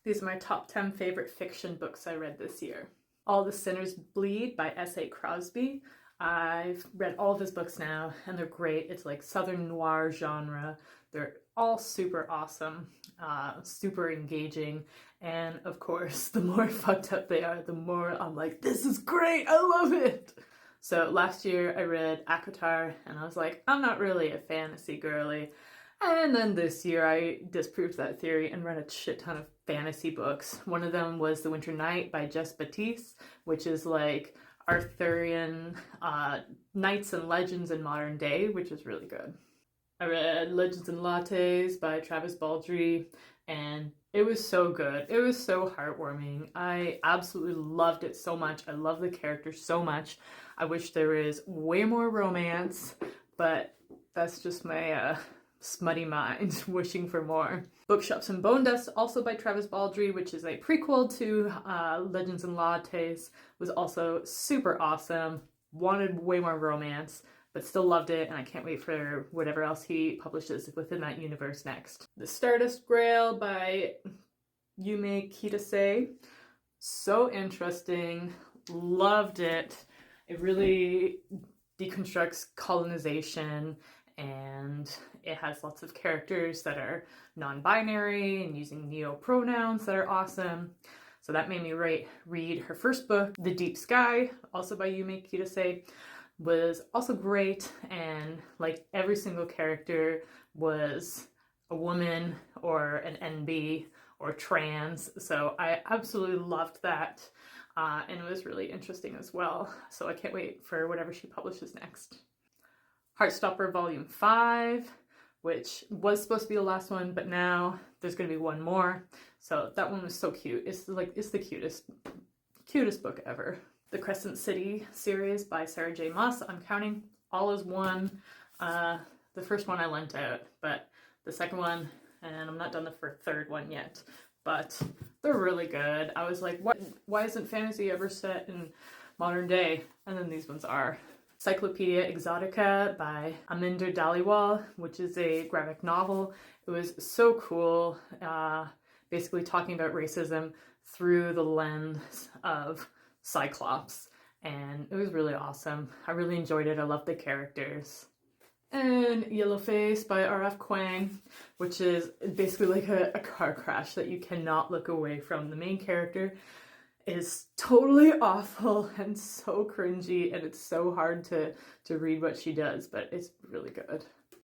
These are my top 10 favorite fiction books I read this year. All the Sinners Bleed by S.A. Crosby. I've read all of his books now and they're great. It's like Southern noir genre. They're all super awesome, super engaging, and of course, the more fucked up they are, the more I'm like, this is great, I love it! So last year I read ACOTAR and I was like, I'm not really a fantasy girly. And then this year I disproved that theory and read a shit ton of fantasy books. One of them was The Winter Knight by Jess Batiste, which is like Arthurian knights and legends in modern day, which is really good. I read Legends and Lattes by Travis Baldree, and it was so good. It was so heartwarming. I absolutely loved it so much. I love the characters so much. I wish there was way more romance, but that's just my smutty mind wishing for more. Bookshops and Bone Dust, also by Travis Baldree, which is a prequel to Legends and Lattes, was also super awesome. Wanted way more romance, but still loved it, and I can't wait for whatever else he publishes within that universe next. The Stardust Grail by Yume Kitase. So interesting. Loved it. It really deconstructs colonization, and it has lots of characters that are non-binary and using neo-pronouns that are awesome. So that made me read her first book, The Deep Sky, also by Yume Kitase, was also great, and like every single character was a woman or an NB or trans, so I absolutely loved that, and it was really interesting as well, so I can't wait for whatever she publishes next. Heartstopper Volume 5, which was supposed to be the last one, but now there's going to be one more, so that one was so cute. It's the cutest book ever. The Crescent City series by Sarah J. Maas. I'm counting all as one. The first one I lent out, but the second one, and I'm not done the third one yet, but they're really good. I was like, what? Why isn't fantasy ever set in modern day? And then these ones are. Cyclopedia Exotica by Aminder Dhaliwal, which is a graphic novel. It was so cool, basically talking about racism through the lens of Cyclops, and it was really awesome. I really enjoyed it. I loved the characters. And Yellowface by R.F. Kuang, which is basically like a car crash that you cannot look away from. The main character is totally awful and so cringy, and it's so hard to read what she does, but it's really good.